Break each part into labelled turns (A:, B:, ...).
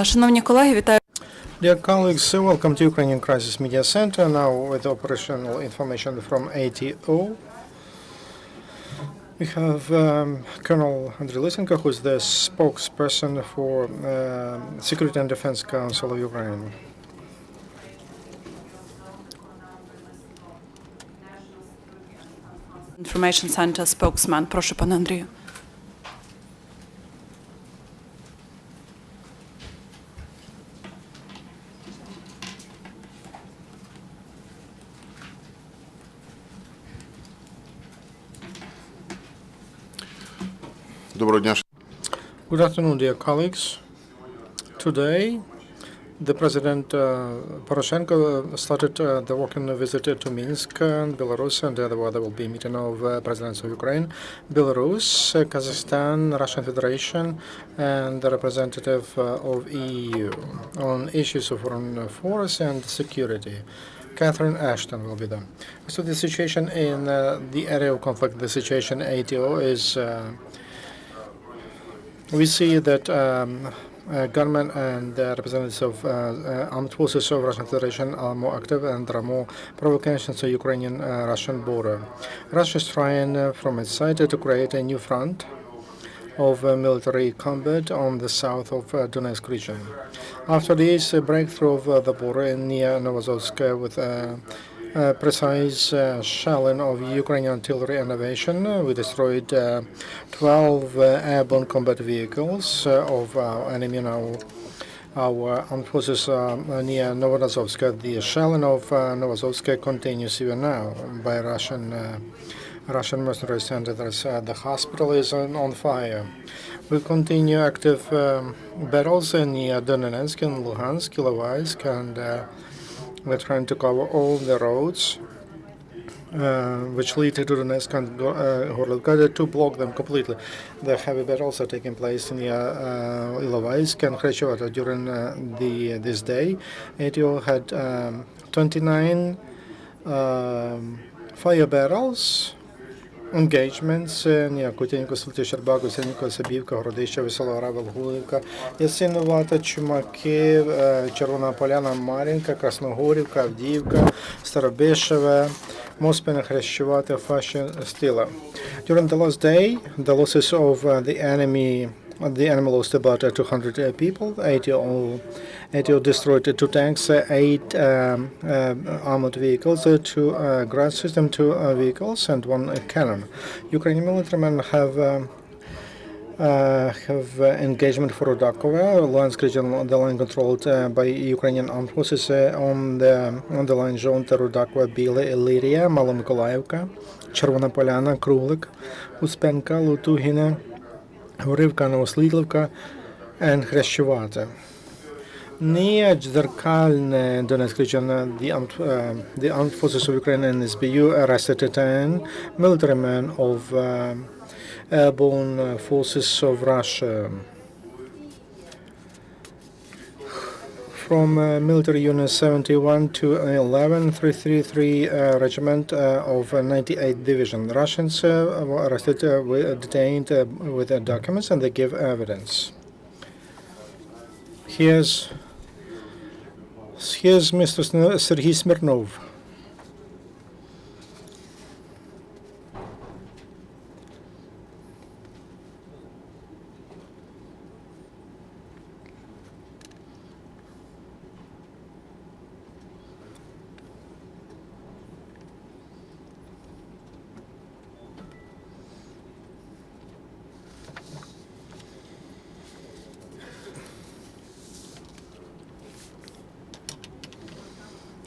A: Шановні колеги, вітаю.
B: Dear colleagues, welcome to Ukrainian Crisis Media Center, now with operational information from ATO. We have Colonel Andriy Lysenko, who is the spokesperson for Security and Defense Council of Ukraine.
A: Information Center spokesman. Прошу, пане Андрію.
C: Доброго дня.
B: Good afternoon, dear colleagues. Today, the President Poroshenko started the walking visit to Minsk, Belarus, and there will be a meeting of presidents of Ukraine, Belarus, Kazakhstan, Russian Federation, and the representative of EU on issues of foreign affairs and security. Catherine Ashton will be there. So the situation in the area of conflict, the situation ATO is, we see that government and representatives of armed forces of Russian Federation are more active, and there are more provocations to Ukrainian-Russian border. Russia is trying from its side to create a new front of military combat on the south of Donetsk region. After this breakthrough of the border near Novozovsk with precise shelling of Ukrainian artillery and aviation, we destroyed 12 airborne combat vehicles of our enemy. Now our armed forces near Novozovsk. The shelling of Novozovsk continues even now by Russian mercenaries, and the hospital is on fire. We continue active battles near Donetsk and Luhansk, Ilovaisk, and we're trying to cover all the roads which lead to Donetsk and Horlovka to block them completely. The heavy battles are taking place near Ilovaisk and Khrushchevata during this day. ATO had 29 fire battles, engagements near Kutyenko, Sulti, Щербаку, Сенько, Сабівка, Городище, Веселора, Волгулівка, Ясиновата, Чумаки, Червона Поляна, Мар'їнка, Красногорівка, Авдіївка, Старобишеве, Моспина, Хрещувати, Фаші, Стила. During the last day, the losses of the enemy lost about 200 people. ATO destroyed 2 tanks, 8 armored vehicles, 2 ground system, 2 vehicles, and 1 cannon. Ukrainian military men have engagement for Rodakova, Luhansk region, the line controlled by Ukrainian armed forces on the line zone Rodakova, Біле, Іллірія, Маломиколаївка, Червона Поляна, Круглик, Успенка, Лутугіна, Горивка, Новослідливка, and Хрещувати. Near Zerkalne, Donetsk region, the armed forces of Ukraine and SBU arrested 10 military men of airborne forces of Russia. From military unit 71 to 11, 333 regiment of 98 division. The Russians were arrested, detained with documents, and they give evidence. Here's Mr. Sergei Smirnov.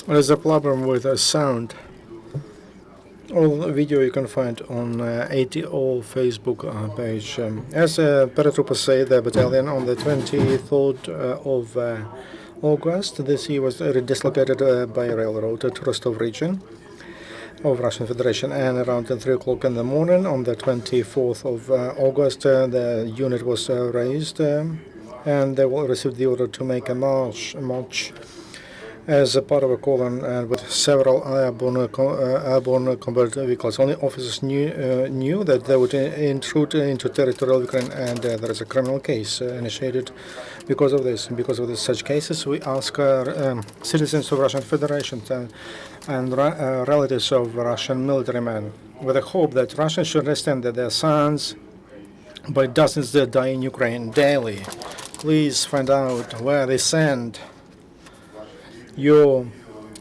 B: There's a problem with sound. All video you can find on ATO Facebook page. As paratroopers say, the battalion on the 23rd of August this year was dislocated by railroad to Rostov region of Russian Federation, and around 3 o'clock in the morning on the 24th of August the unit was raised and they will receive the order to make a march as a part of a column with several airborne combat vehicles. Only officers knew that they would intrude into territorial Ukraine, and there is a criminal case initiated because of this. Because of such cases, we ask citizens of Russian Federation and relatives of Russian military men, with the hope that Russians should understand that their sons by dozens that die in Ukraine daily. Please find out where they send your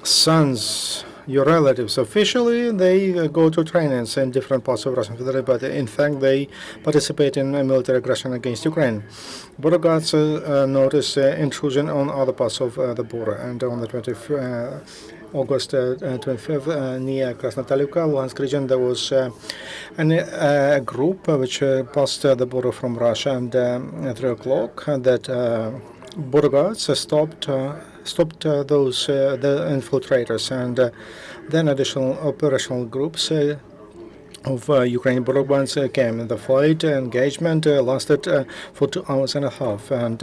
B: sons, your relatives. Officially, they go to trainings in different parts of Russian Federation, but in fact, they participate in military aggression against Ukraine. Border guards noticed intrusion on other parts of the border, and on the August 25th, near Krasnotalivka, Luhansk region, there was a group which passed the border from Russia, and at 3 o'clock, that border guards stopped those the infiltrators, and then additional operational groups of Ukrainian border guards came. The fight engagement lasted for 2 hours and a half, and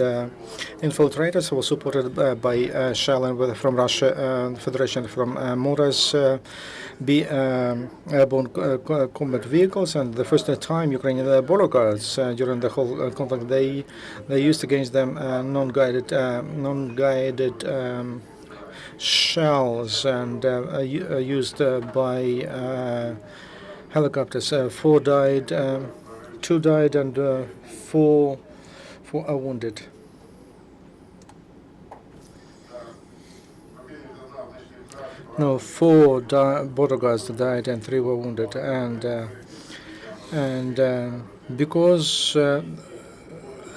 B: infiltrators were supported by shelling from Russia Federation from mortars, airborne combat vehicles, and the first time Ukrainian border guards during the whole conflict they used against them non-guided shells, and used by helicopters. 4 died, 2 died, and 4 are wounded. No, 4 border guards died and 3 were wounded, and because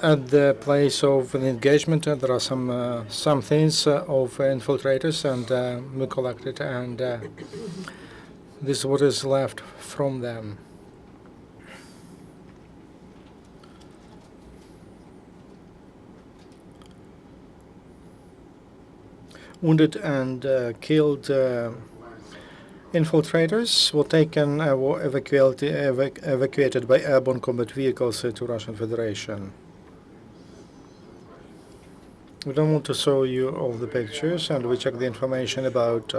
B: at the place of an engagement there are some things of infiltrators, and we collected, and this is what is left from them. Wounded and killed infiltrators were taken, were evacuated by airborne combat vehicles to Russian Federation. We don't want to show you all the pictures, and we checked the information about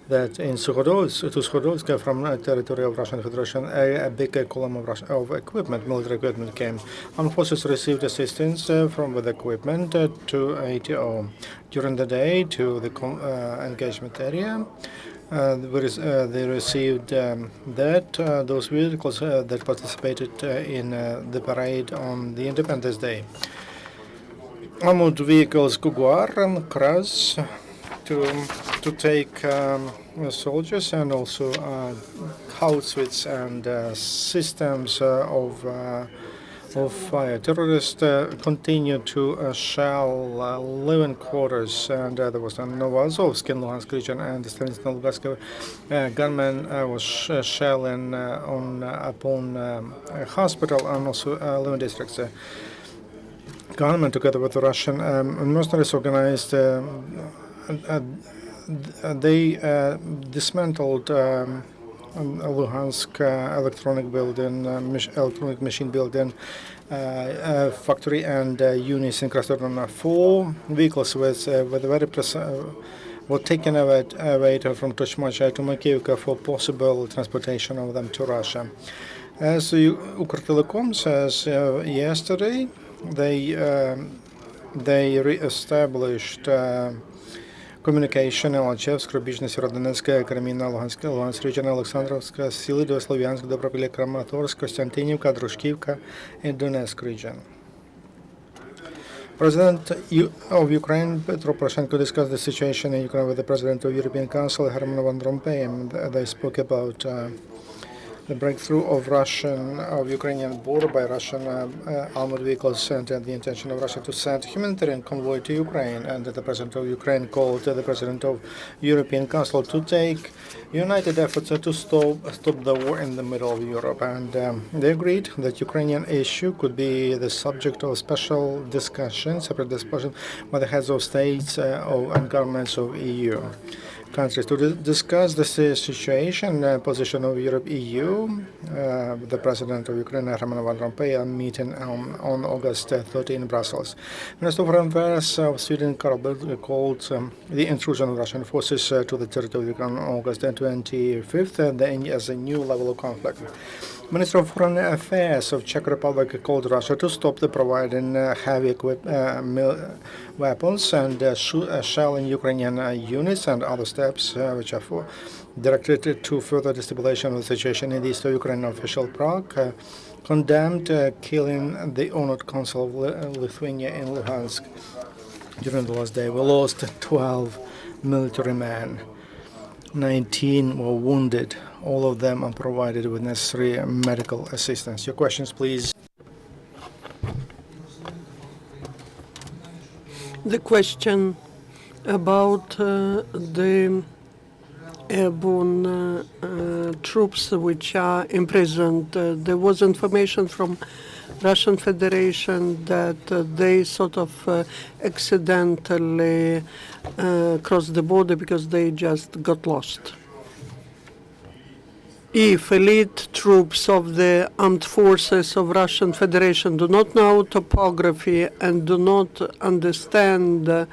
B: that in Sukhodolsk, from territory of Russian Federation, a big column of equipment, military equipment came. Armed forces received assistance with equipment to ATO. During the day, to the engagement area, they received those vehicles that participated in the parade on the Independence Day. Armored vehicles Kuguar and Kraz to take soldiers, and also howitzers and systems of fire. Terrorists continue to shell living quarters, and there was a Novoazovsk in Luhansk region, and the Stalinsk gunmen was shelling upon a hospital and also living districts. Gunmen, together with the Russian mercenaries, organized. They dismantled Luhansk electronic building, electronic machine building, factory, and units in Krasnodar. 4 vehicles with very were taken away from Toshmacha to Makivka for possible transportation of them to Russia. As Ukrtelecom says, yesterday they re-established communication in Alchevsk, Rubizhny, Severodonetsk, Kremina, Luhansk region, Alexandrovsk, Silido, Sloviansk, Dobropile, Kramatorsk, Konstantinivka, Drushkivka, and Donetsk region. President of Ukraine, Petro Poroshenko, discussed the situation in Ukraine with the President of the European Council, Herman Van Rompuy, and they spoke about the breakthrough of Ukrainian border by Russian armored vehicles, and the intention of Russia to send humanitarian convoy to Ukraine. And the President of Ukraine called the President of European Council to take united efforts to stop the war in the middle of Europe. And they agreed that Ukrainian issue could be the subject of special discussion, separate discussion by the heads of states and governments of EU. countries to discuss the situation position of Europe EU. The President of Ukraine, Herman Van Rompuy, a meeting on August 13 in Brussels. Minister of Foreign Affairs of Sweden, Carl Bildt, called the intrusion of Russian forces to the territory of Ukraine on August 25th as a new level of conflict. Minister of Foreign Affairs of Czech Republic called Russia to stop the providing heavy weapons and shelling Ukrainian units and other steps which are directed to further destabilization of the situation in the east of Ukraine. Official Prague condemned killing the honored consul of Lithuania in Luhansk. During the last day, we lost 12 military men. 19 were wounded. All of them are provided with necessary medical assistance. Your questions, please.
C: The question about the airborne troops which are imprisoned. There was information from Russian Federation that they sort of accidentally crossed the border because they just got lost. If elite troops of the armed forces of Russian Federation do not know topography and do not understand the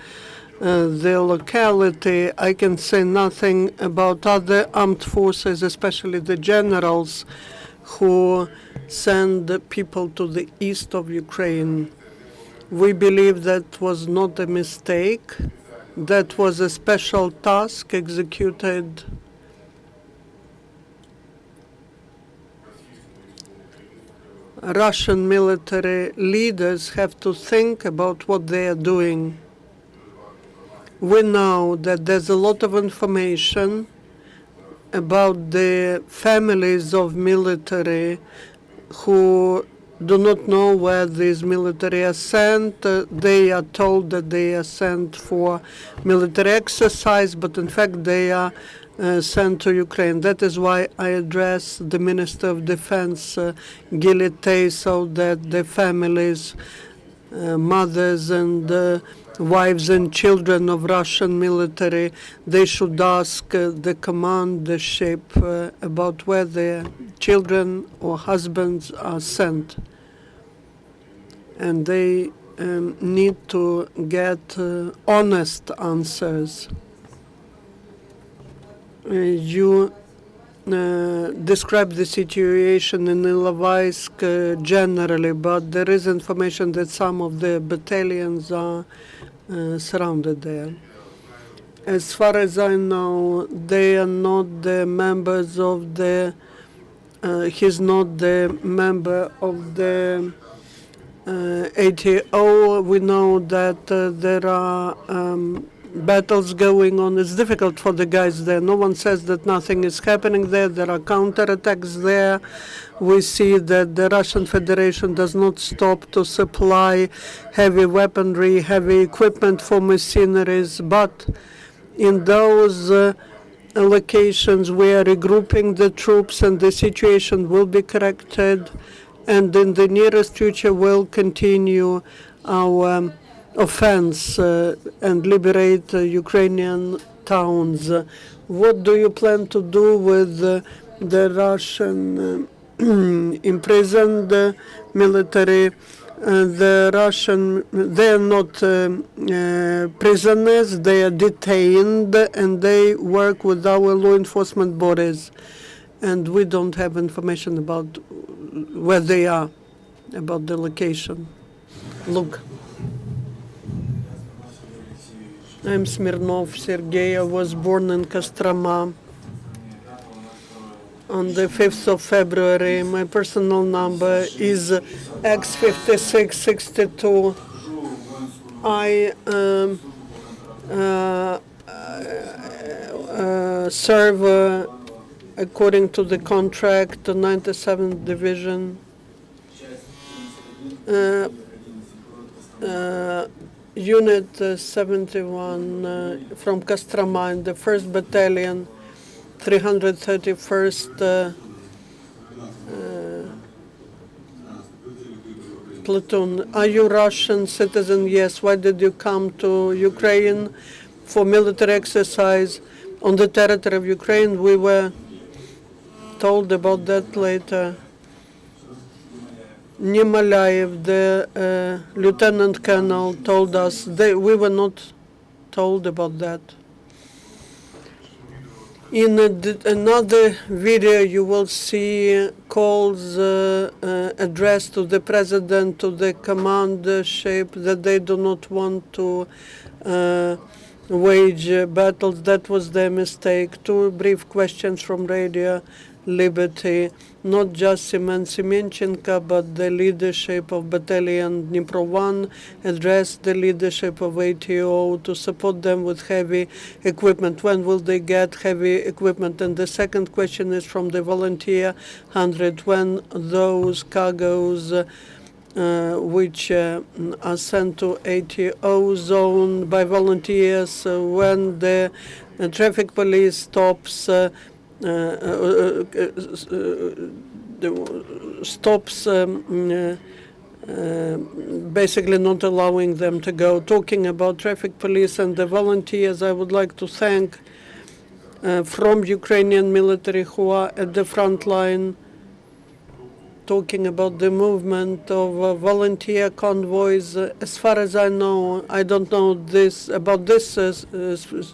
C: locality, I can say nothing about other armed forces, especially the generals who send people to the east of Ukraine. We believe that was not a mistake. That was a special task executed Russian military leaders have to think about what they are doing. We know that there's a lot of information about the families of military who do not know where these military are sent. They are told that they are sent for military exercise, but in fact they are sent to Ukraine. That is why I address the Minister of Defense, Gilitay, so that the families, mothers and wives and children of Russian military, they should ask the commandership about where their children or husbands are sent. And they need to get honest answers. You describe the situation in Ilovaisk generally, but there is information that some of the battalions are surrounded there. As far as I know, they are not the members of the, he's not the member of the ATO. We know that there are battles going on. It's difficult for the guys there. No one says that nothing is happening there. There are counterattacks there. We see that the Russian Federation does not stop to supply heavy weaponry, heavy equipment for mercenaries. But in those locations, we are regrouping the troops and the situation will be corrected. And in the nearest future, we'll continue our offense and liberate Ukrainian towns. What do you plan to do with the Russian imprisoned military? The Russian, they are not prisoners, they are detained and they work with our law enforcement bodies. And we don't have information about where they are, about the location. Look. I'm Smirnov Sergei. I was born in Kostroma on the 5th of February. My personal number is X5662. I serve according to the contract, the 97th Division. Unit 71 from Kostroma in the 1st Battalion, 331st Platoon. Are you Russian citizen? Yes. Why did you come to Ukraine? For military exercise. on the territory of Ukraine. We were told about that later. Nemalayev, the lieutenant colonel, told us we were not told about that. In another video, you will see calls addressed to the president, to the commandership, that they do not want to wage battles. That was their mistake. Two brief questions from Radio Liberty. Not just Semen Semenchenko, but the leadership of Battalion Dnipro 1 addressed the leadership of ATO to support them with heavy equipment. When will they get heavy equipment? And the second question is from the Volunteer 100. When those cargoes which are sent to ATO zone by volunteers, when the traffic police stops basically not allowing them to go. Talking about traffic police and the volunteers, I would like to thank from Ukrainian military who are at the front line, talking about the movement of volunteer convoys. As far as I know, I don't know about this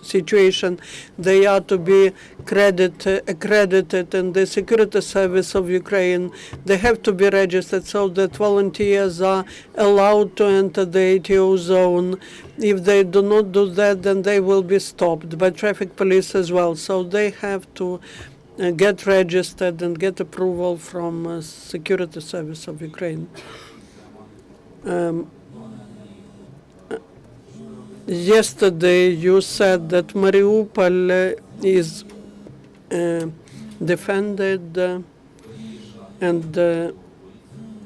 C: situation. They are to be accredited in the security service of Ukraine. They have to be registered so that volunteers are allowed to enter the ATO zone. If they do not do that, then they will be stopped by traffic police as well. So they have to get registered and get approval from Security Service of Ukraine. Yesterday you said that Mariupol is defended and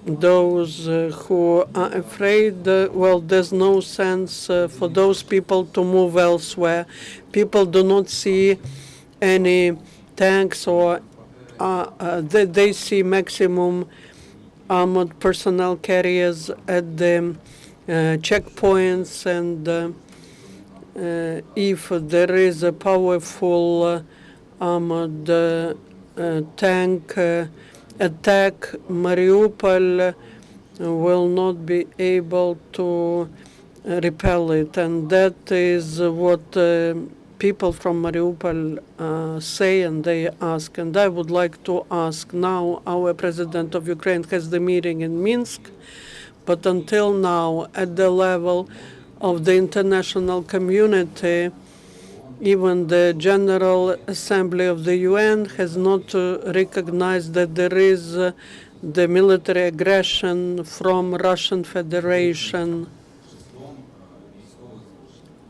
C: those who are afraid, well, there's no sense for those people to move elsewhere. People do not see any tanks, or they see maximum armored personnel carriers at the checkpoints, and if there is a powerful armored tank attack, Mariupol will not be able to repel it, and that is what people from Mariupol say and they ask. And I would like to ask now, our president of Ukraine has the meeting in Minsk, but until now, at the level of the international community, even the General Assembly of the UN has not recognized that there is the military aggression from Russian Federation,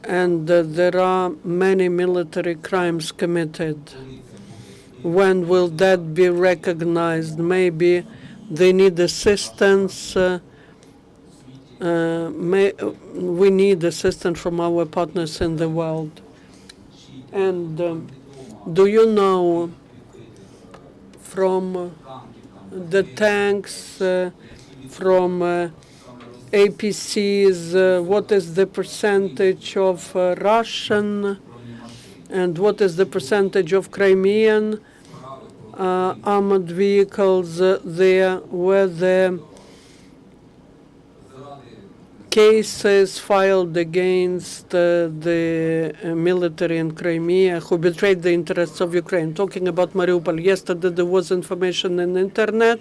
C: and there are many military crimes committed. When will that be recognized? Maybe they need assistance. We need assistance from our partners in the world. And do you know from the tanks, from APCs, what is the percentage of Russian and what is the percentage of Crimean armored vehicles there? Were the cases filed against the military in Crimea who betrayed the interests of Ukraine? Talking about Mariupol, yesterday there was information on the internet.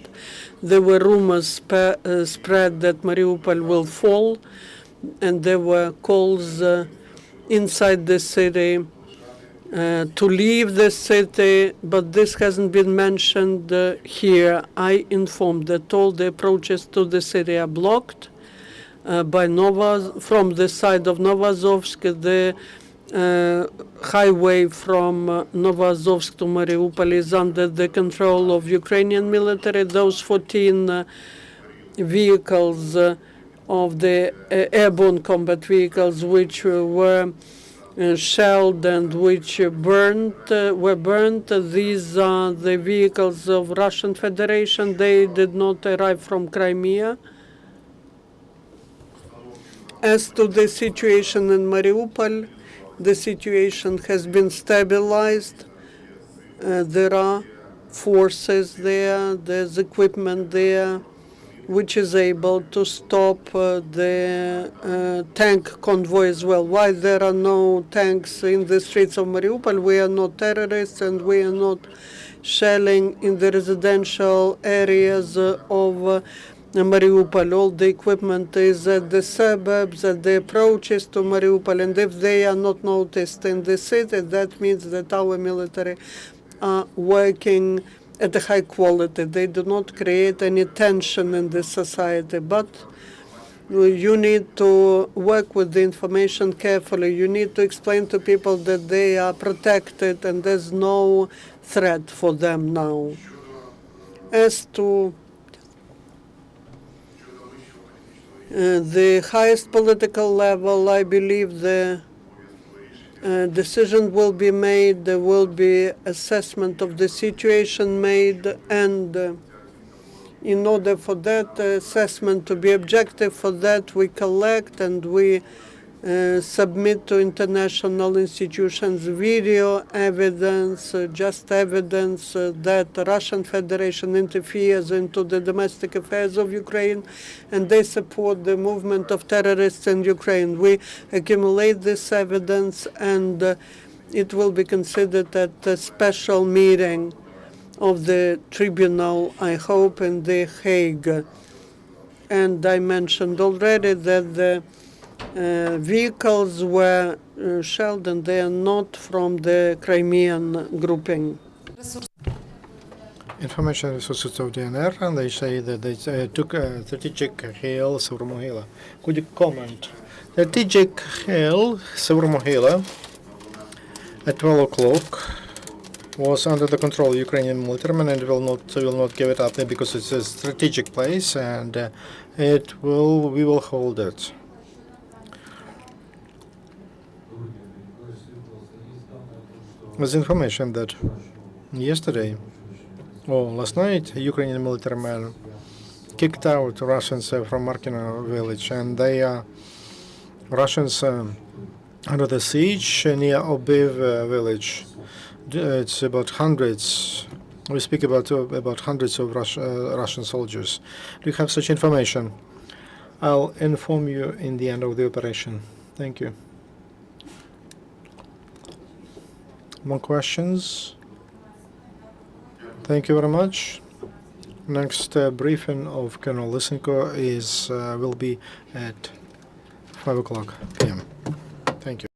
C: There were rumors spread that Mariupol will fall, and there were calls inside the city to leave the city, but this hasn't been mentioned here. I informed that all the approaches to the city are blocked by from the side of Novazovsk. The highway from Novazovsk to Mariupol is under the control of Ukrainian military. Those 14 vehicles of the airborne combat vehicles which were shelled and which were burnt. These are the vehicles of Russian Federation. They did not arrive from Crimea. As to the situation in Mariupol, the situation has been stabilized. There are forces there, there's equipment there, which is able to stop the tank convoy as well. Why there are no tanks in the streets of Mariupol? We are not terrorists, and we are not shelling in the residential areas of Mariupol. All the equipment is at the suburbs, at the approaches to Mariupol, and if they are not noticed in the city, that means that our military are working at a high quality. They do not create any tension in the society, but you need to work with the information carefully. You need to explain to people that they are protected and there's no threat for them now. As to the highest political level, I believe the decision will be made, there will be assessment of the situation made, and in order for that assessment to be objective, for that we collect and we submit to international institutions video evidence, just evidence that the Russian Federation interferes into the domestic affairs of Ukraine and they support the movement of terrorists in Ukraine. We accumulate this evidence and it will be considered at a special meeting of the tribunal, I hope, in The Hague. And I mentioned already that the vehicles were shelled and they are not from the Crimean grouping.
B: Information resources of DNR, and they say that they took a strategic hill, Severmohila. Could you comment? Strategic hill, Severmohila, at 12 o'clock, was under the control of Ukrainian military and will not give it up there because it's a strategic place, and we will hold it. There's information that yesterday or last night, Ukrainian military men kicked out Russians from Markino village, and they are Russians under the siege near Obiv village. It's about hundreds. We speak about hundreds of Russian soldiers. Do you have such information? I'll inform you in the end of the operation. Thank you. More questions? Thank you very much. Next briefing of Colonel Lysenko will be at 5 o'clock p.m. Thank you.